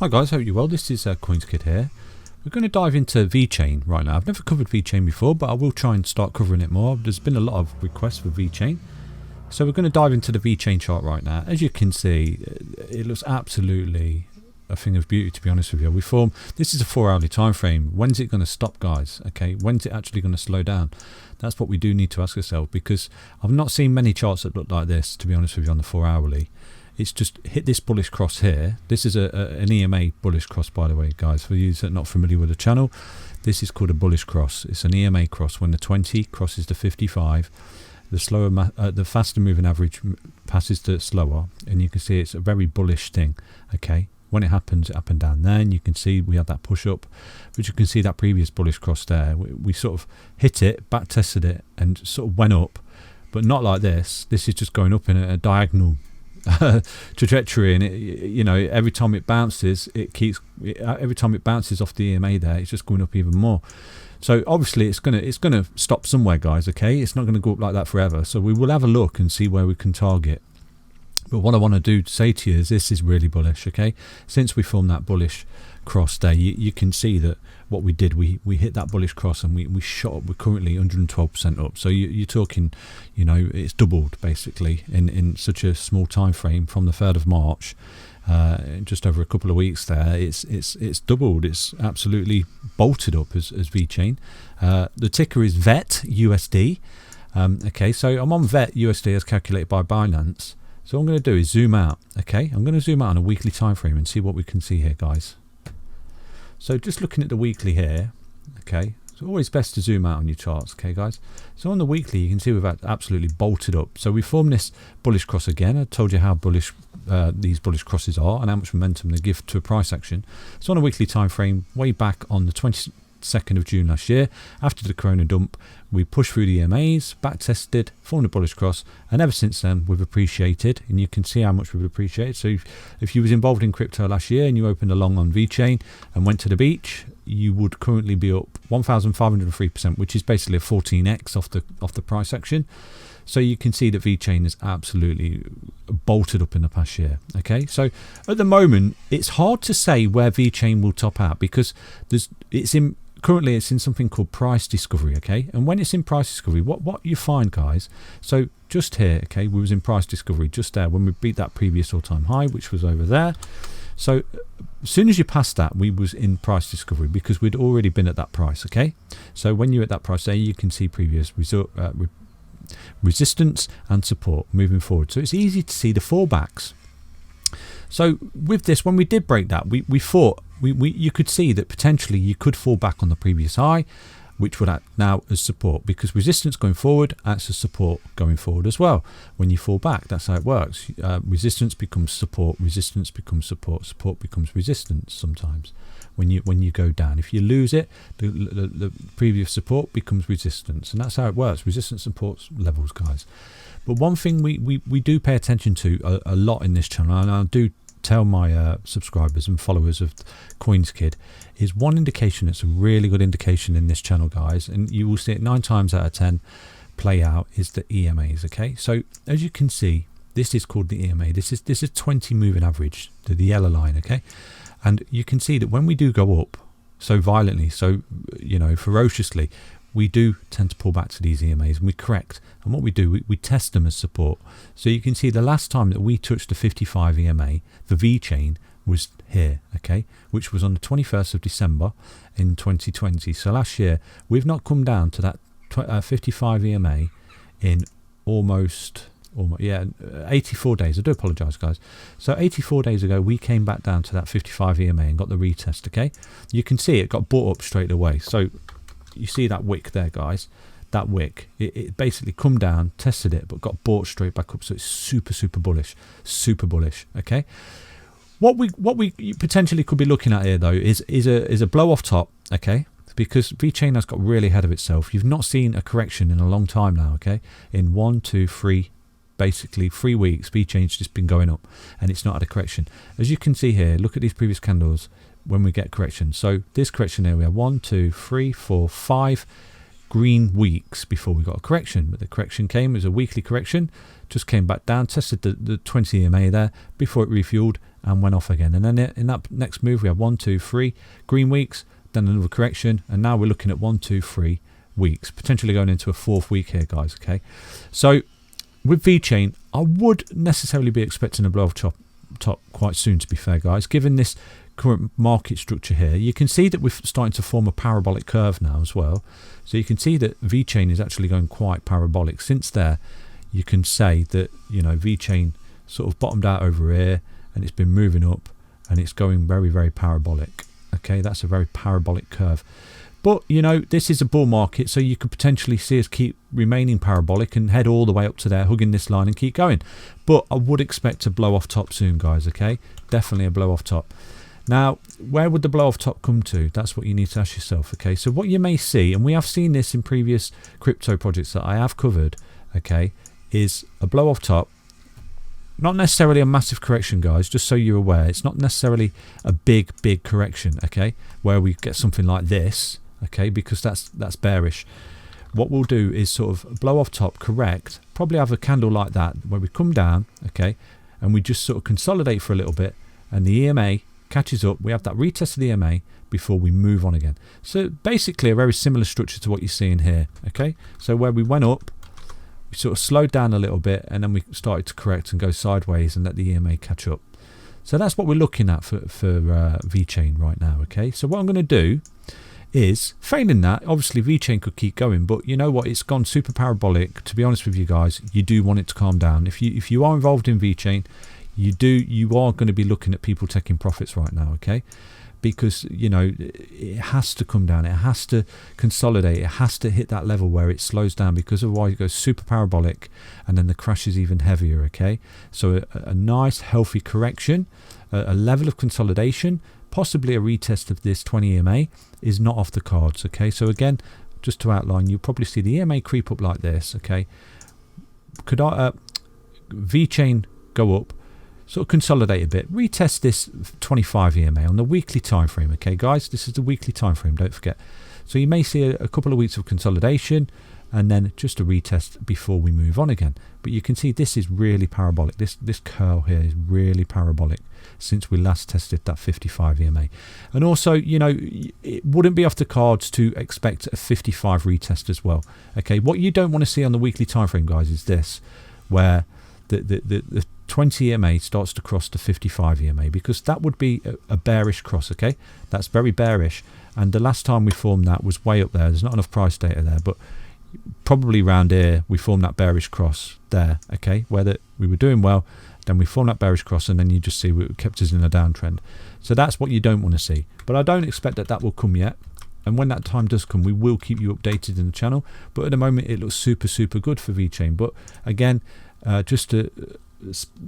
Hi guys, hope you're well. This is CoinsKid here. We're going to dive into Vechain right now. I've never covered Vechain before, but I will try and start covering it more. There's been a lot of requests for Vechain. So we're going to dive into the Vechain chart right now. As you can see, it looks absolutely a thing of beauty, to be honest with you. This is a 4-hourly time frame. When's it going to stop, guys? Okay, when's it actually going to slow down? That's what we do need to ask ourselves, because I've not seen many charts that look like this, to be honest with you, on the 4-hourly. It's just hit this bullish cross here. This is an EMA bullish cross, by the way, guys. For you that are not familiar with the channel, this is called a bullish cross. It's an EMA cross. When the 20 crosses the 55, the faster moving average passes the slower, and you can see it's a very bullish thing. Okay, when it happens up and down there, and you can see we had that push up, but you can see that previous bullish cross there. We sort of hit it, back tested it, and sort of went up, but not like this. This is just going up in a diagonal trajectory, and every time it bounces, every time it bounces off the EMA there, it's just going up even more. So obviously it's gonna stop somewhere, guys. Okay, it's not going to go up like that forever. So we will have a look and see where we can target. But what I want to say to you is this is really bullish. Okay, since we formed that bullish cross there, you can see that what we did, we hit that bullish cross and we shot up. We're currently 112% up. So you're talking, it's doubled basically in such a small time frame from the 3rd of March, just over a couple of weeks there. It's doubled. It's absolutely bolted up as Vechain. The ticker is VET USD. Okay, so I'm on VET USD as calculated by Binance. So what I'm going to do is zoom out. Okay, I'm going to zoom out on a weekly time frame and see what we can see here, guys. So just looking at the weekly here, okay, it's always best to zoom out on your charts, okay, guys. So on the weekly, you can see we've absolutely bolted up. So we formed this bullish cross again. I told you how bullish these bullish crosses are and how much momentum they give to a price action. So on a weekly time frame, way back on the 22nd of June last year, after the Corona dump, we pushed through the EMAs, back tested, formed a bullish cross, and ever since then we've appreciated, and you can see how much we've appreciated. So if you was involved in crypto last year and you opened a long on Vechain and went to the beach, you would currently be up 1,503%, which is basically a 14x off the price action. So you can see that Vechain is absolutely bolted up in the past year. Okay, so at the moment it's hard to say where Vechain will top out, because currently it's in something called price discovery. Okay, and when it's in price discovery, what you find, guys, so just here, okay, we was in price discovery just there when we beat that previous all-time high, which was over there. So as soon as you pass that, we was in price discovery because we'd already been at that price. Okay, so when you're at that price there, you can see previous resistance and support moving forward. So it's easy to see the fallbacks. So with this, when we did break that, we thought you could see that potentially you could fall back on the previous high, which would act now as support, because resistance going forward acts as support going forward as well. When you fall back, that's how it works. Resistance becomes support, resistance becomes support, support becomes resistance sometimes. When you go down, if you lose it, the previous support becomes resistance, and that's how it works. Resistance supports levels, guys. But one thing we do pay attention to a lot in this channel, and I do tell my subscribers and followers of CoinsKid, is one indication that's a really good indication in this channel, guys, and you will see it 9 times out of 10 play out, is the EMAs. Okay, so as you can see, this is called the EMA. This is 20 moving average, the yellow line. Okay, and you can see that when we do go up so violently, so ferociously, we do tend to pull back to these EMAs and we correct. And what we do, we test them as support. So you can see the last time that we touched the 55 EMA, the Vechain, was here, okay, which was on the 21st of December in 2020. So last year, we've not come down to that 55 EMA in almost 84 days. I do apologize, guys. So 84 days ago, we came back down to that 55 EMA and got the retest. Okay, you can see it got bought up straight away. So you see that wick there, guys, that wick, it basically come down, tested it, but got bought straight back up. So it's super bullish. Okay, what we potentially could be looking at here, though, is a blow off top. Okay, because Vechain has got really ahead of itself. You've not seen a correction in a long time now. Okay, in 1, 2, 3, basically 3 weeks, Vechain's just been going up and it's not had a correction. As you can see here, look at these previous candles when we get correction. So this correction here, we have 1, 2, 3, 4, 5 green weeks before we got a correction. But the correction came, it was a weekly correction, just came back down, tested the 20 EMA there before it refueled and went off again. And then in that next move, we had 1, 2, 3 green weeks, then another correction, and now we're looking at 1, 2, 3 weeks, potentially going into a 4th week here, guys. Okay, so with Vechain, I would necessarily be expecting a blow off top quite soon, to be fair, guys. Given this current market structure here, you can see that we're starting to form a parabolic curve now as well. So you can see that Vechain is actually going quite parabolic. Since there, you can say that, you know, Vechain sort of bottomed out over here and it's been moving up and it's going very, very parabolic. Okay, that's a very parabolic curve. But, you know, this is a bull market, so you could potentially see us keep remaining parabolic and head all the way up to there, hugging this line and keep going. But I would expect a blow off top soon, guys, okay? Definitely a blow off top. Now, where would the blow off top come to? That's what you need to ask yourself, okay? So what you may see, and we have seen this in previous crypto projects that I have covered, okay, is a blow off top. Not necessarily a massive correction, guys, just so you're aware. It's not necessarily a big correction, okay, where we get something like this, okay, because that's bearish. What we'll do is sort of blow off top, correct, probably have a candle like that where we come down, okay, and we just sort of consolidate for a little bit, and the EMA catches up. We have that retest of the EMA before we move on again. So basically a very similar structure to what you're seeing here, okay. So where we went up, we sort of slowed down a little bit, and then we started to correct and go sideways and let the EMA catch up. So that's what we're looking at for Vechain right now, okay. So what I'm going to do is, failing that, obviously Vechain could keep going, but you know what, it's gone super parabolic. To be honest with you guys, you do want it to calm down. If you are involved in Vechain, you are going to be looking at people taking profits right now, okay, because, you know, it has to come down, it has to consolidate, it has to hit that level where it slows down, because otherwise it goes super parabolic and then the crash is even heavier, okay. So a nice healthy correction, a level of consolidation, possibly a retest of this 20 EMA is not off the cards, okay. So again, just to outline, you'll probably see the EMA creep up like this, okay. Could Vechain go up, sort of consolidate a bit, retest this 25 EMA on the weekly time frame, okay guys, this is the weekly time frame, don't forget. So you may see a couple of weeks of consolidation and then just a retest before we move on again. But you can see this is really parabolic. This curl here is really parabolic since we last tested that 55 EMA. And also, you know, it wouldn't be off the cards to expect a 55 retest as well, okay. What you don't want to see on the weekly time frame, guys, is this, where the 20 EMA starts to cross to 55 EMA, because that would be a bearish cross, okay. That's very bearish, and the last time we formed that was way up there. There's not enough price data there, but probably around here we formed that bearish cross there, okay, where we were doing well, then we formed that bearish cross, and then you just see it kept us in a downtrend. So that's what you don't want to see, but I don't expect that will come yet. And when that time does come, we will keep you updated in the channel. But at the moment it looks super good for Vechain. But again, just to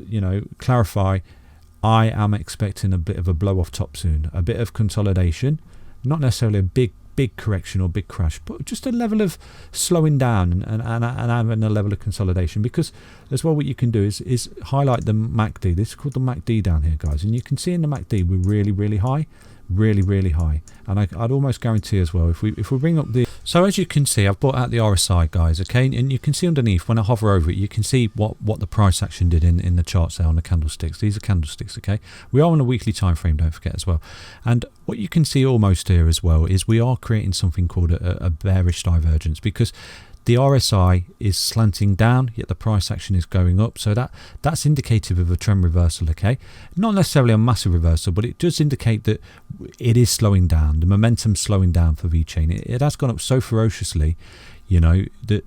you know, clarify, I am expecting a bit of a blow off top soon, a bit of consolidation, not necessarily a big correction or big crash, but just a level of slowing down and having a level of consolidation. Because as well, what you can do is highlight the MACD. This is called the MACD down here, guys, and you can see in the MACD we're really high, really high. And I'd almost guarantee as well, if we bring up the, so as you can see, I've brought out the RSI, guys, okay, and you can see underneath, when I hover over it, you can see what the price action did in the charts there on the candlesticks. These are candlesticks, okay. We are on a weekly time frame, don't forget as well. And what you can see almost here as well is we are creating something called a bearish divergence, because the RSI is slanting down, yet the price action is going up. So that's indicative of a trend reversal, okay? Not necessarily a massive reversal, but it does indicate that it is slowing down. The momentum's slowing down for Vechain. It has gone up so ferociously, you know, that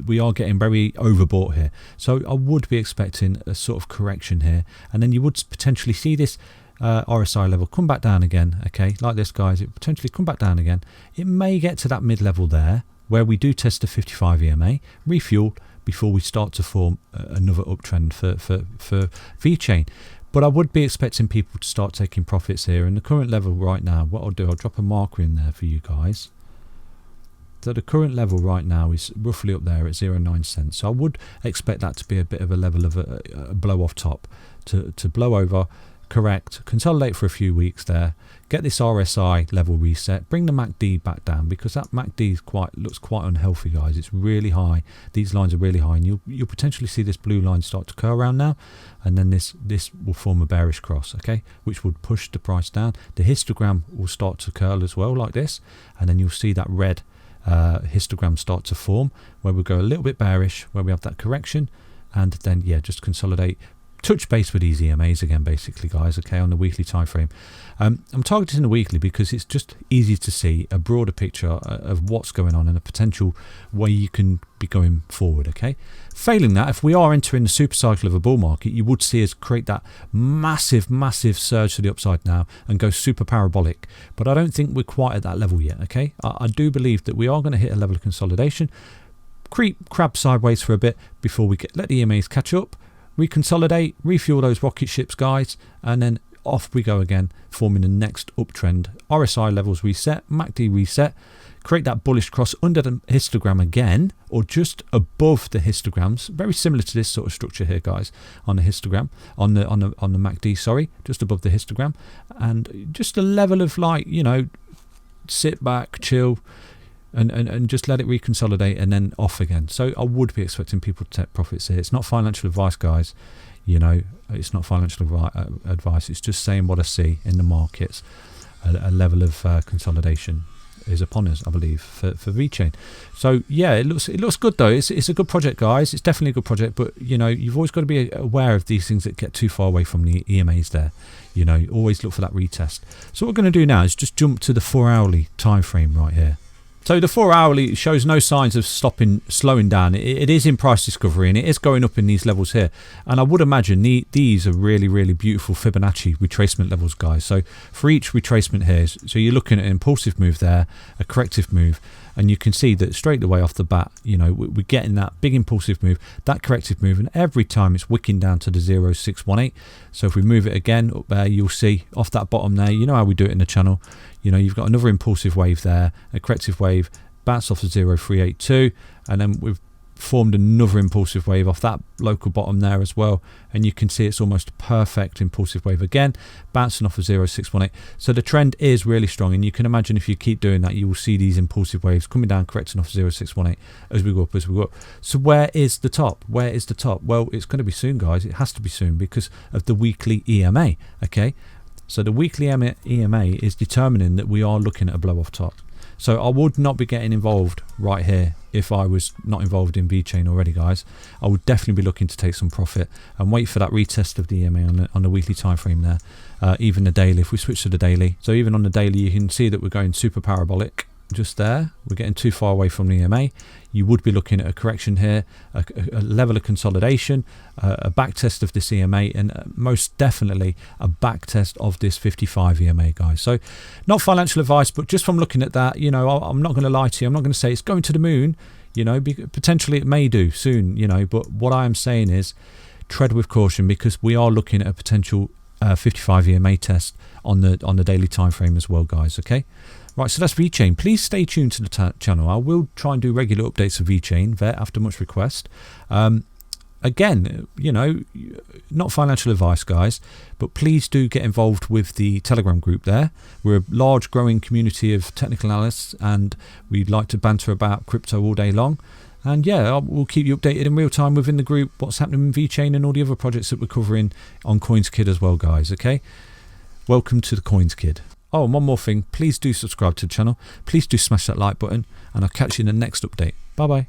we are getting very overbought here. So I would be expecting a sort of correction here. And then you would potentially see this RSI level come back down again, okay? Like this, guys, it potentially come back down again. It may get to that mid-level there, where we do test the 55 EMA, refuel before we start to form another uptrend for Vechain. But I would be expecting people to start taking profits here. And the current level right now, what I'll do, I'll drop a marker in there for you guys. So the current level right now is roughly up there at 0.9 cents. So I would expect that to be a bit of a level of a blow off top, to blow over, correct, consolidate for a few weeks there, get this RSI level reset, bring the MACD back down, because that MACD looks quite unhealthy, guys. It's really high. These lines are really high, and you'll potentially see this blue line start to curl around now, and then this will form a bearish cross, okay, which would push the price down. The histogram will start to curl as well, like this, and then you'll see that red histogram start to form, where we'll go a little bit bearish, where we have that correction, and then yeah, just consolidate, touch base with these EMAs again, basically, guys, okay, on the weekly time frame. I'm targeting the weekly because it's just easy to see a broader picture of what's going on and a potential way you can be going forward, okay. Failing that, if we are entering the super cycle of a bull market, you would see us create that massive surge to the upside now and go super parabolic, but I don't think we're quite at that level yet, okay. I do believe that we are going to hit a level of consolidation, crab sideways for a bit before we let the EMAs catch up, reconsolidate, refuel those rocket ships, guys, and then off we go again, forming the next uptrend. RSI levels reset, MACD reset, create that bullish cross under the histogram again, or just above the histograms, very similar to this sort of structure here, guys, on the histogram, on the MACD, sorry, just above the histogram, and just a level of, like, you know, sit back, chill, and just let it reconsolidate and then off again. So I would be expecting people to take profits here. It's not financial advice, guys, you know, it's not financial advice, it's just saying what I see in the markets. A level of consolidation is upon us, I believe, for Vechain. So yeah, it looks good though. It's a good project, guys. It's definitely a good project, but you know, you've always got to be aware of these things that get too far away from the EMAs there. You know, always look for that retest. So what we're going to do now is just jump to the 4-hourly time frame right here. So the 4-hourly shows no signs of slowing down. It is in price discovery, and it is going up in these levels here. And I would imagine these are really beautiful Fibonacci retracement levels, guys. So for each retracement here, so you're looking at an impulsive move there, a corrective move, and you can see that straight away off the bat, you know, we're getting that big impulsive move, that corrective move, and every time it's wicking down to the 0.618. So if we move it again up there, you'll see off that bottom there, you know how we do it in the channel. You know, you've got another impulsive wave there, a corrective wave, bounce off of 0.382, and then we've formed another impulsive wave off that local bottom there as well, and you can see it's almost a perfect impulsive wave again, bouncing off of 0.618. So the trend is really strong, and you can imagine if you keep doing that, you will see these impulsive waves coming down, correcting off 0.618 as we go up, So where is the top? Where is the top? Well, it's going to be soon, guys. It has to be soon because of the weekly EMA, okay. So the weekly EMA is determining that we are looking at a blow off top. So I would not be getting involved right here if I was not involved in Vechain already, guys. I would definitely be looking to take some profit and wait for that retest of the EMA on the weekly time frame there. Even the daily, if we switch to the daily. So even on the daily, you can see that we're going super parabolic just there. We're getting too far away from the EMA. You would be looking at a correction here, a level of consolidation, a back test of this EMA, and most definitely a back test of this 55 EMA, guys. So not financial advice, but just from looking at that, you know, I'm not going to lie to you. I'm not going to say it's going to the moon, you know, potentially it may do soon, you know, but what I am saying is tread with caution, because we are looking at a potential 55 EMA test on the daily time frame as well, guys. Okay. Right, so that's Vechain. Please stay tuned to the channel. I will try and do regular updates of Vechain after much request. Again, you know, not financial advice, guys, but please do get involved with the Telegram group there. We're a large growing community of technical analysts, and we'd like to banter about crypto all day long. And yeah, we'll keep you updated in real time within the group, what's happening in Vechain and all the other projects that we're covering on CoinsKid as well, guys. Okay, welcome to the CoinsKid. Oh, and one more thing, please do subscribe to the channel, please do smash that like button, and I'll catch you in the next update. Bye bye.